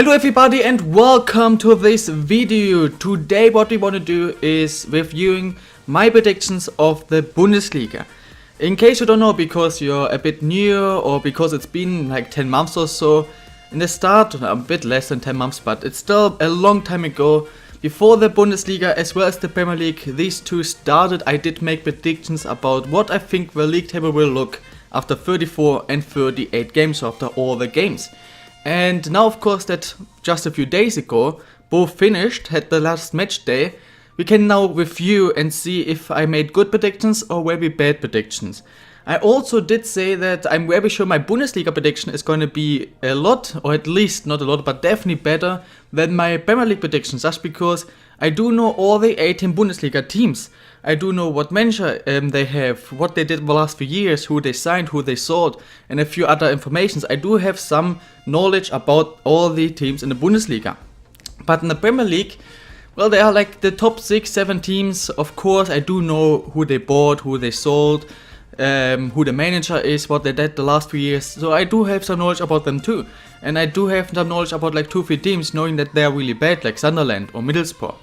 Hello everybody and welcome to this video. Today what we want to do is reviewing my predictions of the Bundesliga. In case you don't know, because you're a bit new or because it's been like 10 months or so, in the start, a bit less than 10 months, but it's still a long time ago, before the Bundesliga as well as the Premier League, these two started, I did make predictions about what I think the league table will look after 34 and 38 games, after all the games. And now of course that just a few days ago both finished, had the last match day, we can now review and see if I made good predictions or very bad predictions. I also did say that I'm very sure my Bundesliga prediction is going to be a lot, or at least not a lot, but definitely better than my Premier League predictions, just because I do know all the 18 Bundesliga teams. I do know what manager they have, what they did the last few years, who they signed, who they sold, and a few other informations. I do have some knowledge about all the teams in the Bundesliga. But in the Premier League, well, they are like the top 6-7 teams. Of course, I do know who they bought, who they sold, who the manager is, what they did the last few years. So I do have some knowledge about them too. And I do have some knowledge about like 2-3 teams, knowing that they are really bad, like Sunderland or Middlesbrough.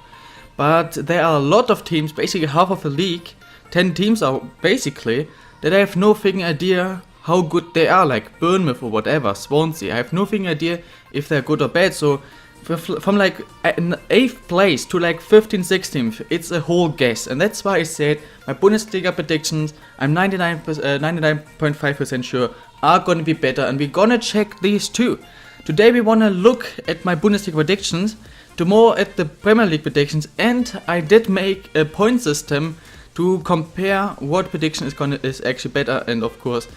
But there are a lot of teams, basically half of the league, 10 teams are basically, that I have no freaking idea how good they are, like Bournemouth or whatever, Swansea. I have no freaking idea if they're good or bad. So from like 8th place to like 15th, 16th, it's a whole guess. And that's why I said my Bundesliga predictions, I'm 99.5% sure, are gonna be better. And we're gonna check these too. Today we wanna look at my Bundesliga predictions, tomorrow at the Premier League predictions, and I did make a point system to compare what prediction is actually better. And of course,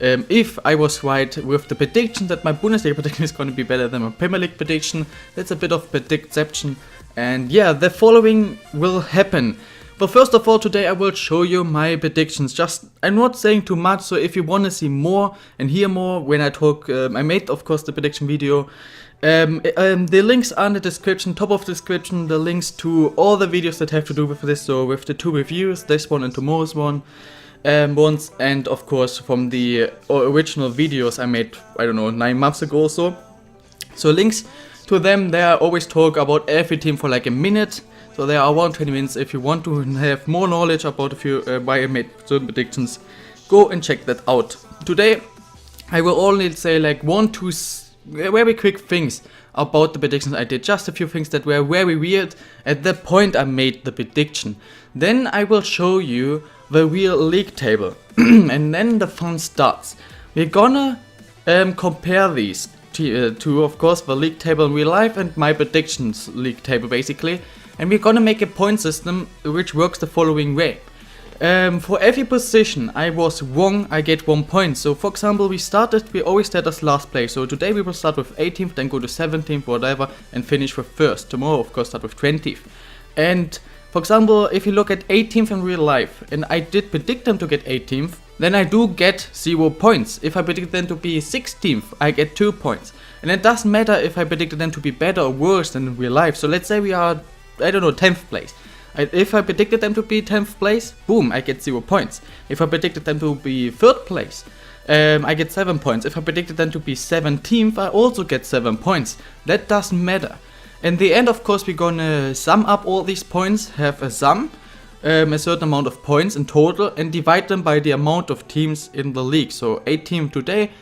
if I was right with the prediction that my Bundesliga prediction is going to be better than my Premier League prediction, that's a bit of predictception. And yeah, the following will happen. But first of all, today I will show you my predictions. I'm not saying too much, so if you want to see more and hear more when I talk, I made of course the prediction video. The links are in the description, top of the description, the links to all the videos that have to do with this, so with the two reviews, this one and tomorrow's one, ones, and of course from the original videos I made, I don't know, 9 months ago or so. So links to them, there I always talk about every team for like a minute, so there are around 20 minutes. If you want to have more knowledge about a few, why I made certain predictions, go and check that out. Today I will only say like 1-2 very quick things about the predictions I did, just a few things that were very weird at the point I made the prediction. Then I will show you the real league table and then the fun starts. We're gonna compare these to of course the league table in real life and my predictions league table basically, and we're gonna make a point system which works the following way. For every position I was wrong, I get 1 point. So for example, we always start as last place. So today we will start with 18th, then go to 17th, whatever, and finish with 1st. Tomorrow of course start with 20th. And for example, if you look at 18th in real life, and I did predict them to get 18th, then I do get 0 points. If I predicted them to be 16th, I get 2 points. And it doesn't matter if I predicted them to be better or worse than in real life. So let's say we are, I don't know, 10th place. If I predicted them to be 10th place, boom, I get 0 points. If I predicted them to be 3rd place, I get 7 points. If I predicted them to be 17th, I also get 7 points. That doesn't matter. In the end, of course, we're gonna sum up all these points, have a sum, a certain amount of points in total, and divide them by the amount of teams in the league. So 18 today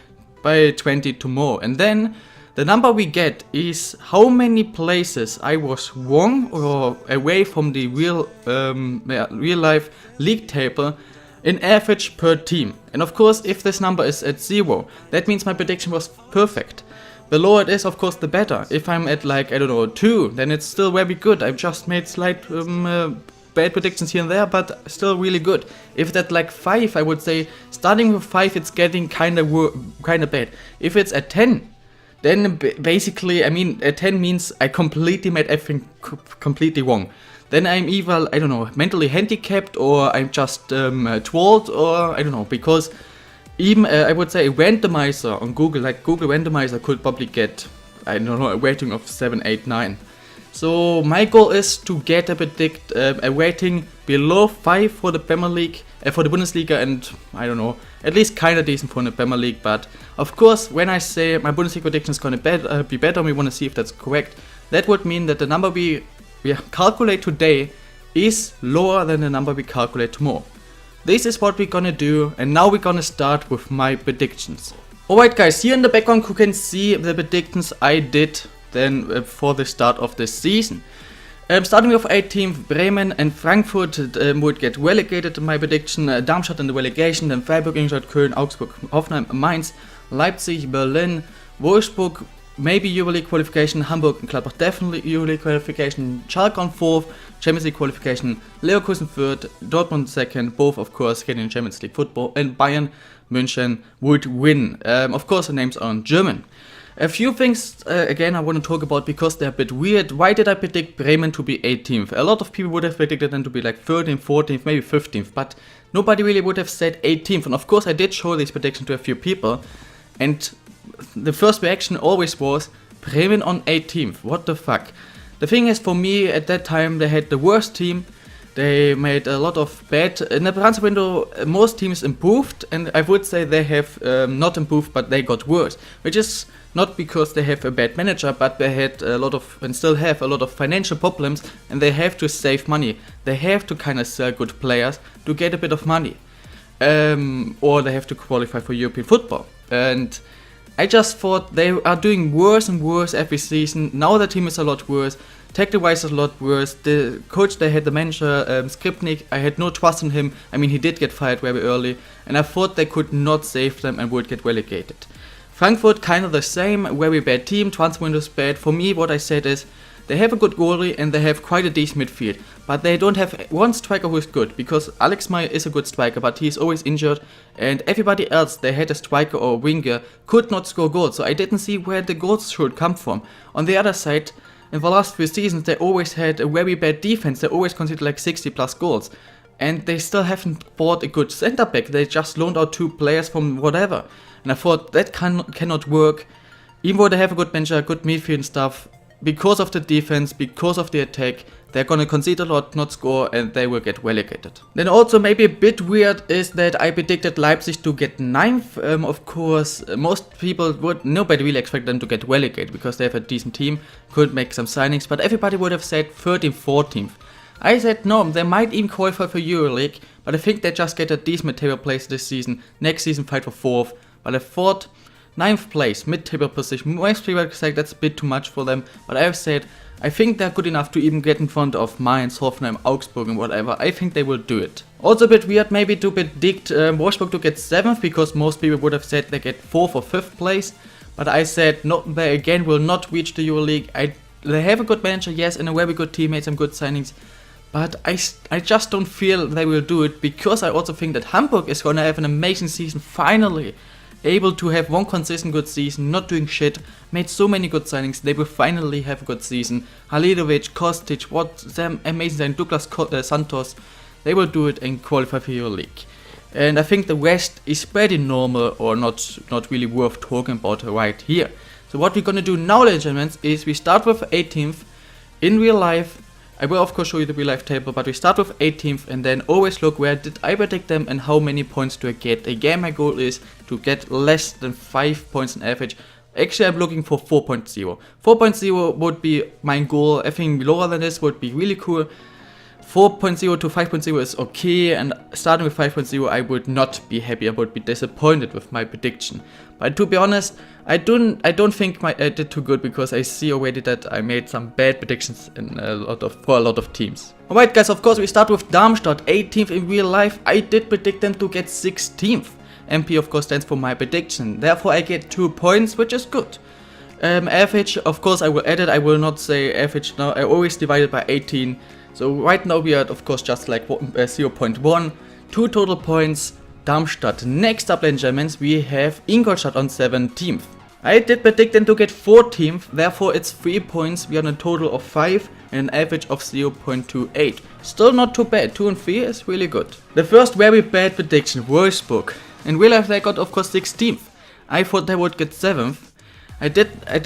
by 20 tomorrow. And then the number we get is how many places I was wrong or away from the real life league table in average per team. And of course, if this number is at 0, that means my prediction was perfect. The lower it is, of course, the better. If I'm at like, I don't know, 2, then it's still very good. I've just made slight bad predictions here and there, but still really good. If it's at like 5, I would say starting with 5, it's getting kind of bad. If it's at 10, then basically, I mean, at 10 means I completely made everything completely wrong. Then I'm either, I don't know, mentally handicapped, or I'm just trolled, or I don't know, because even I would say a randomizer on Google, like Google randomizer, could probably get, I don't know, a rating of 7, 8, 9. So my goal is to get a rating below 5 for the Premier League, for the Bundesliga, and I don't know, at least kinda decent for the Premier League. But of course, when I say my Bundesliga prediction is gonna be better, we wanna see if that's correct. That would mean that the number we calculate today is lower than the number we calculate tomorrow. This is what we're gonna do, and now we're gonna start with my predictions. Alright guys, here in the background you can see the predictions I did then for the start of the season. Starting with 18th, Bremen and Frankfurt would get relegated in my prediction, Darmstadt in the relegation, then Freiburg, Ingolstadt, Köln, Augsburg, Hoffenheim, Mainz, Leipzig, Berlin, Wolfsburg, maybe EuroLeague qualification, Hamburg and Gladbach definitely EuroLeague qualification, Schalke on 4th, Champions League qualification, Leverkusen 3rd, Dortmund 2nd, both of course getting Champions League football, and Bayern München would win. Of course the names are in German. A few things again I want to talk about because they're a bit weird. Why did I predict Bremen to be 18th? A lot of people would have predicted them to be like 13th, 14th, maybe 15th, but nobody really would have said 18th. And of course I did show this prediction to a few people, and the first reaction always was Bremen on 18th. What the fuck? The thing is, for me at that time they had the worst team. They made a lot of bad, in the transfer window most teams improved, and I would say they have not improved, but they got worse, which is not because they have a bad manager, but they had a lot of, and still have a lot of financial problems, and they have to save money. They have to kind of sell good players to get a bit of money, or they have to qualify for European football. And I just thought they are doing worse and worse every season. Now the team is a lot worse. Tactic wise is a lot worse. The coach they had, the manager, Skripnik, I had no trust in him. I mean, he did get fired very early, and I thought they could not save them and would get relegated. Frankfurt, kind of the same, very bad team, transfer window is bad. For me, what I said is, they have a good goalie and they have quite a decent midfield, but they don't have one striker who is good, because Alex Meyer is a good striker, but he's always injured, and everybody else they had a striker or a winger could not score goals, so I didn't see where the goals should come from. On the other side, in the last few seasons they always had a very bad defense, they always conceded like 60 plus goals, and they still haven't bought a good center back. They just loaned out 2 players from whatever, and I thought that cannot work, even though they have a good manager, good midfield and stuff. Because of the defense, because of the attack, they're gonna concede a lot, not score, and they will get relegated. Then also maybe a bit weird is that I predicted Leipzig to get 9th. Of course, most people nobody really expect them to get relegated because they have a decent team, could make some signings, but everybody would have said 13th, 14th. I said no, they might even qualify for EuroLeague, but I think they just get a decent mid-table place this season, next season fight for 4th, but I thought 9th place, mid-table position. Most people say that's a bit too much for them, but I have said I think they're good enough to even get in front of Mainz, Hoffenheim, Augsburg and whatever. I think they will do it. Also a bit weird maybe to predict Wolfsburg to get 7th, because most people would have said they get 4th or 5th place, but I said no, they again will not reach the EuroLeague. They have a good manager, yes, and a very good team, made some good signings, but I just don't feel they will do it, because I also think that Hamburg is gonna have an amazing season finally. Able to have one consistent good season, not doing shit, made so many good signings, they will finally have a good season. Halilovic, Kostic, what them amazing signing, Douglas Santos, they will do it and qualify for EuroLeague. And I think the rest is pretty normal, or not really worth talking about right here. So what we're gonna do now, ladies and gentlemen, is we start with 18th in real life. I will of course show you the real life table, but we start with 18th and then always look where did I predict them and how many points do I get. Again, my goal is to get less than 5 points on average. Actually, I'm looking for 4.0. 4.0 would be my goal. I think lower than this would be really cool. 4.0 to 5.0 is okay, and starting with 5.0 I would not be happy, I would be disappointed with my prediction. But to be honest, I don't think I did too good, because I see already that I made some bad predictions for a lot of teams. Alright guys, of course we start with Darmstadt, 18th in real life. I did predict them to get 16th. MP of course stands for my prediction, therefore I get 2 points, which is good. Average, of course I will add it, I will not say average now, I always divide it by 18. So right now we are of course just like 0.1, 2 total points, Darmstadt. Next up, ladies and gentlemen, we have Ingolstadt on 17th. I did predict them to get 14th, therefore it's 3 points, we are on a total of 5 and an average of 0.28. Still not too bad, 2 and 3 is really good. The first very bad prediction, Wolfsburg. In real life they got of course 16th. I thought they would get 7th. I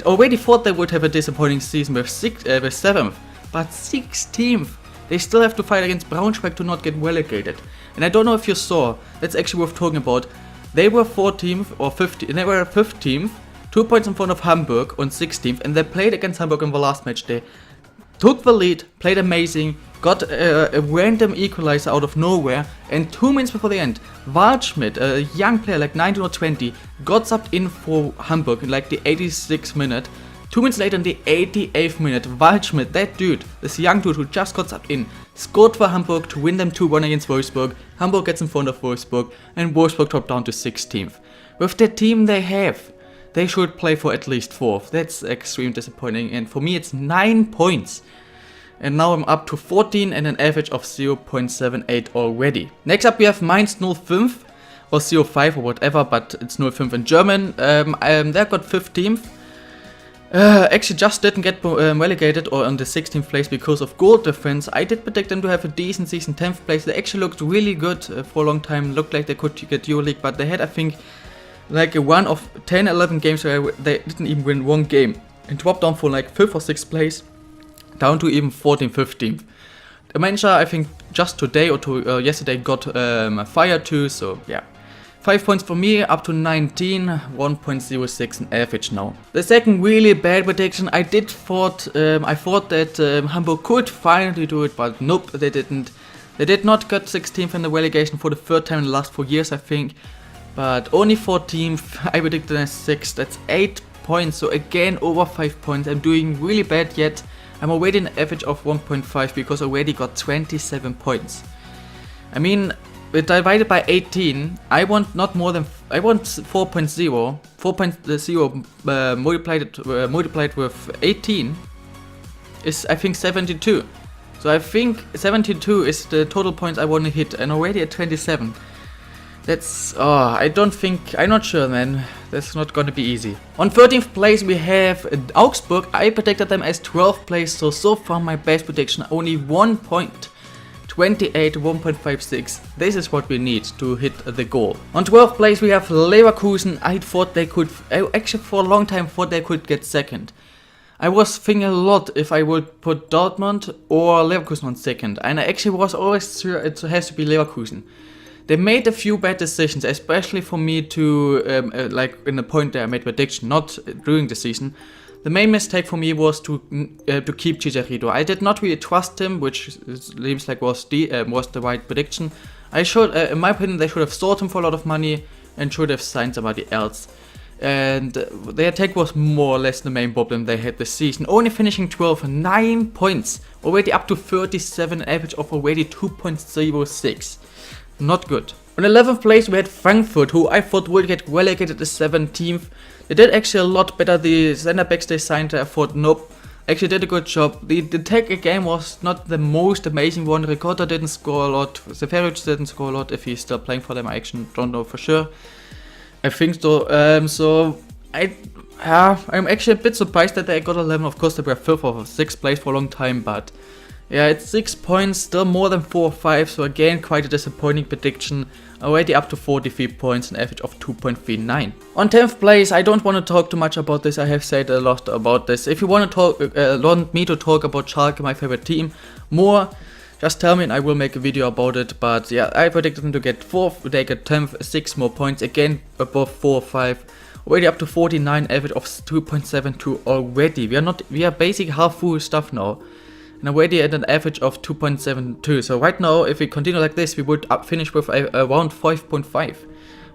already thought they would have a disappointing season with 7th. but 16th. They still have to fight against Braunschweig to not get relegated. And I don't know if you saw, that's actually worth talking about. They were 14th or 15th, they were 15th, 2 points in front of Hamburg on 16th, and they played against Hamburg in the last match. They took the lead, played amazing, got a random equalizer out of nowhere, and 2 minutes before the end, Waldschmidt, a young player like 19 or 20, got subbed in for Hamburg in like the 86th minute. 2 minutes later in the 88th minute, Waldschmidt, that dude, this young dude who just got subbed in, scored for Hamburg to win them 2-1 against Wolfsburg. Hamburg gets in front of Wolfsburg, and Wolfsburg dropped down to 16th. With the team they have, they should play for at least 4th. That's extremely disappointing, and for me it's 9 points. And now I'm up to 14 and an average of 0.78 already. Next up we have Mainz 05, or 05 or whatever, but it's 05 in German. They got 15th. Actually just didn't get relegated or on the 16th place because of goal difference. I did predict them to have a decent season, 10th place. They actually looked really good for a long time, looked like they could get EuroLeague, but they had, I think, like a run of 10-11 games where they didn't even win one game and dropped down for like 5th or 6th place, down to even 14th, 15th. The manager, I think, just today or yesterday got fired too, so yeah. 5 points for me, up to 19, 1.06 in average now. The second really bad prediction, I thought that Hamburg could finally do it, but nope, they didn't. They did not get 16th in the relegation for the 3rd time in the last 4 years, I think. But only 14th, I predicted as 6th, that's 8 points, so again over 5 points. I'm doing really bad yet. I'm already an average of 1.5 because I already got 27 points. I mean, divided by 18, I want not more than, I want 4.0. 4.0 multiplied with 18 is, I think, 72. So I think 72 is the total points I want to hit, and already at 27. That's, I'm not sure, man. That's not gonna be easy. On 13th place we have Augsburg. I predicted them as 12th place, so far my best prediction, only 1 point. 28, 1.56. This is what we need to hit the goal. On 12th place we have Leverkusen. I actually for a long time thought they could get second. I was thinking a lot if I would put Dortmund or Leverkusen on second, and I actually was always sure it has to be Leverkusen. They made a few bad decisions, especially for me to, like in the point that I made prediction, not during the season. The main mistake for me was to keep Chicharito. I did not really trust him, which seems like was the right prediction. I should, in my opinion, they should have sold him for a lot of money and should have signed somebody else. And the attack was more or less the main problem they had this season. Only finishing 12, 9 points, already up to 37, average of already 2.06. Not good. On 11th place we had Frankfurt, who I thought would get relegated to 17th. They did actually a lot better. The center backs they signed, I thought nope, actually did a good job. The tech again was not the most amazing one. Ricotta didn't score a lot, Seferovic didn't score a lot. If he's still playing for them, I actually don't know for sure. I think so. I'm actually a bit surprised that they got 11. Of course they were 5th or 6th place for a long time, but yeah, it's 6 points, still more than 4 or 5, so again quite a disappointing prediction. Already up to 43 points, an average of 2.39. On 10th place, I don't want to talk too much about this, I have said a lot about this. If you want me to talk about Schalke, my favorite team, more, just tell me and I will make a video about it. But yeah, I predicted them to get 4th, they get 10th, 6 more points, again above 4 or 5. Already up to 49, average of 2.72 already. We are basically half full stuff now. And already at an average of 2.72. So right now, if we continue like this, we would finish with around 5.5.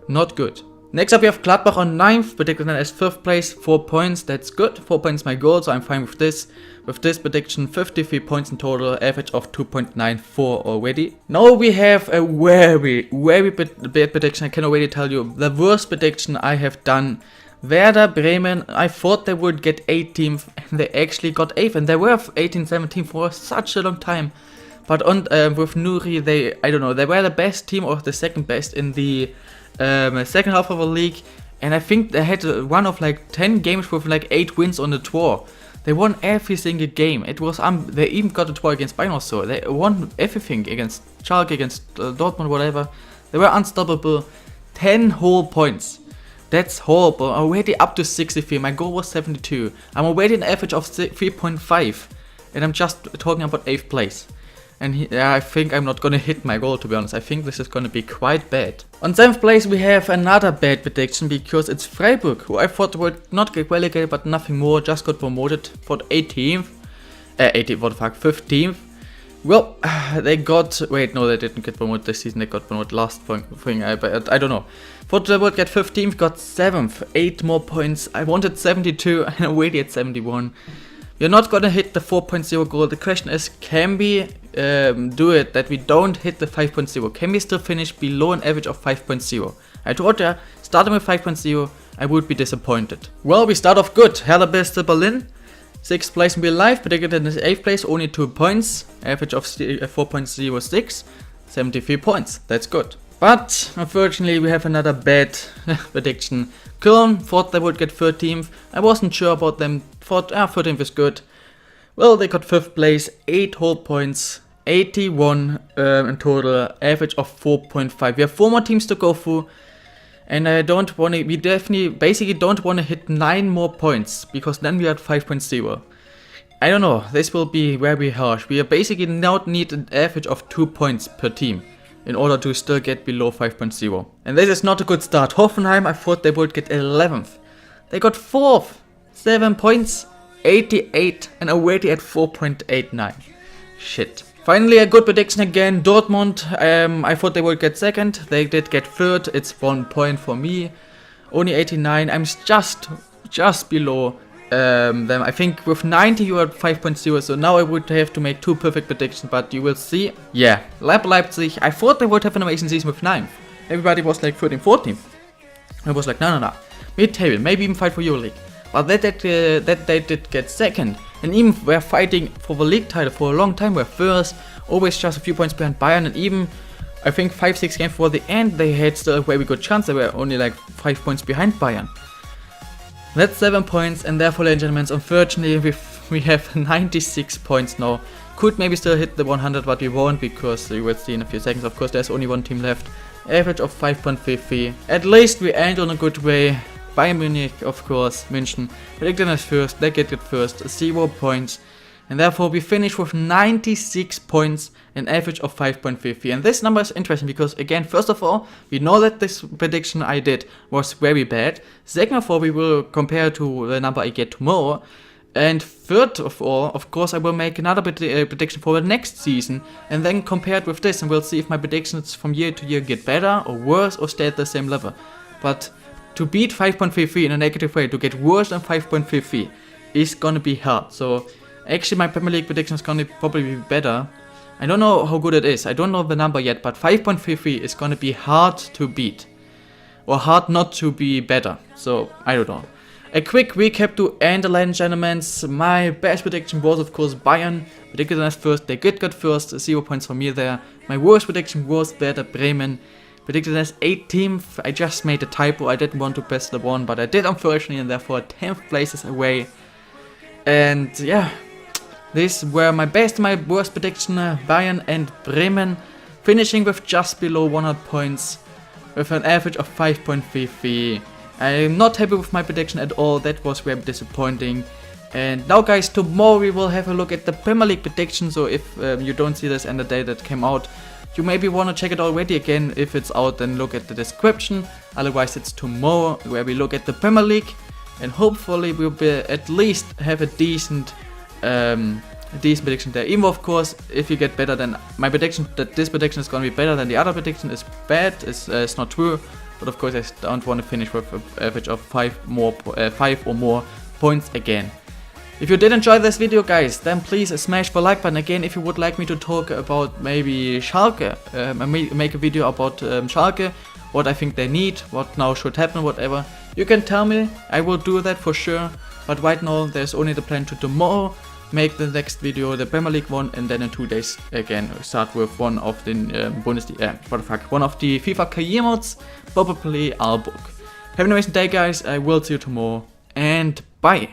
Not good. Next up we have Gladbach on 9th, predicted as 5th place, 4 points, that's good. 4 points my goal, so I'm fine with this. With this prediction, 53 points in total, average of 2.94 already. Now we have a very bad prediction, I can already tell you. The worst prediction I have done. Werder Bremen, I thought they would get 18th, and they actually got 8th, and they were 18th, 17th for such a long time. But with Nuri, they were the best team or the second best in the second half of the league, and I think they had a run of like 10 games with like 8 wins on the tour. They won every single game. It was they even got a draw against Bayern or so. They won everything against Schalke, against Dortmund, whatever. They were unstoppable. 10 whole points. That's horrible. Already up to 63. My goal was 72. I'm already an average of 3.5. and I'm just talking about 8th place. And I think I'm not gonna hit my goal, to be honest. I think this is gonna be quite bad. On 7th place we have another bad prediction because it's Freiburg, who I thought would not get relegated, but nothing more, just got promoted for 15th. Well, they got, wait, no, they didn't get promoted this season, they got promoted last thing, I don't know. Thought they would get 15th, got 7th, 8 more points. I wanted 72 and I'm already at 71. We're not gonna hit the 4.0 goal. The question is, can we do it that we don't hit the 5.0? Can we still finish below an average of 5.0? I told ya, starting with 5.0, I would be disappointed. Well, we start off good. Hertha Berlin, 6th place in real life, predicted in the 8th place, only 2 points, average of 4.06, 73 points. That's good. But unfortunately, we have another bad prediction. Köln, thought they would get 13th. I wasn't sure about them. Thought 13th is good. Well, they got 5th place, 8 whole points, 81 in total, average of 4.5. We have 4 more teams to go through, and I don't want to. We basically don't want to hit 9 more points because then we are at 5.0. I don't know. This will be very harsh. We are basically now need an average of 2 points per team in order to still get below 5.0. And this is not a good start. Hoffenheim, I thought they would get 11th. They got 4th, 7 points, 88, and already at 4.89. Shit. Finally, a good prediction again. Dortmund, I thought they would get 2nd. They did get 3rd. It's 1 point for me. Only 89. I'm just below them. I think with 90 you are at 5.0, so now I would have to make 2 perfect predictions, but you will see. Yeah, Leipzig, I thought they would have an amazing season with 9th. Everybody was like 13th, 14th. I was like, no. Mid-table, maybe even fight for EuroLeague. But they did get 2nd. And even were fighting for the league title for a long time, were first, always just a few points behind Bayern, and even, I think 5-6 games before the end, they had still a very good chance. They were only like 5 points behind Bayern. That's 7 points, and therefore, ladies and gentlemen, unfortunately, we have 96 points now. Could maybe still hit the 100, but we won't, because you will see in a few seconds. Of course, there's only 1 team left. Average of 5.53. At least we end on a good way. Bayern Munich, of course, München, predicted as first, they get it first, 0 points. And therefore, we finish with 96 points, an average of 5.53. And this number is interesting because, again, first of all, we know that this prediction I did was very bad. Second of all, we will compare to the number I get tomorrow. And third of all, of course, I will make another prediction for the next season and then compare it with this, and we'll see if my predictions from year to year get better or worse or stay at the same level. But to beat 5.33 in a negative way, to get worse than 5.33 is gonna be hard. So actually my Premier League prediction is gonna probably be better. I don't know how good it is, I don't know the number yet, but 5.33 is gonna be hard to beat. Or hard not to be better, so I don't know. A quick recap to end, ladies and gentlemen. My best prediction was of course Bayern, predicted as first, they got first, 0 points for me there. My worst prediction was better Bremen, predicted as 18th. I just made a typo, I didn't want to press the 1, but I did unfortunately, and therefore 10th place is away. And yeah, these were my best and my worst prediction, Bayern and Bremen, finishing with just below 100 points, with an average of 5.33. I'm not happy with my prediction at all, that was very disappointing. And now guys, tomorrow we will have a look at the Premier League prediction, so if you don't see this on the day that came out, you maybe want to check it already again. If it's out, then look at the description. Otherwise, it's tomorrow where we look at the Premier League, and hopefully we'll at least have a decent prediction there. Even of course, if you get better than my prediction, that this prediction is going to be better than the other prediction is bad. It's not true. But of course, I don't want to finish with an average of 5 or more points again. If you did enjoy this video, guys, then please smash the like button. Again, if you would like me to talk about maybe Schalke, make a video about Schalke, what I think they need, what now should happen, whatever, you can tell me, I will do that for sure. But right now, there's only the plan to tomorrow make the next video, the Premier League one, and then in 2 days again start with one of the Bundesliga, one of the FIFA career modes, probably Arbok. Have an amazing day, guys. I will see you tomorrow, and bye.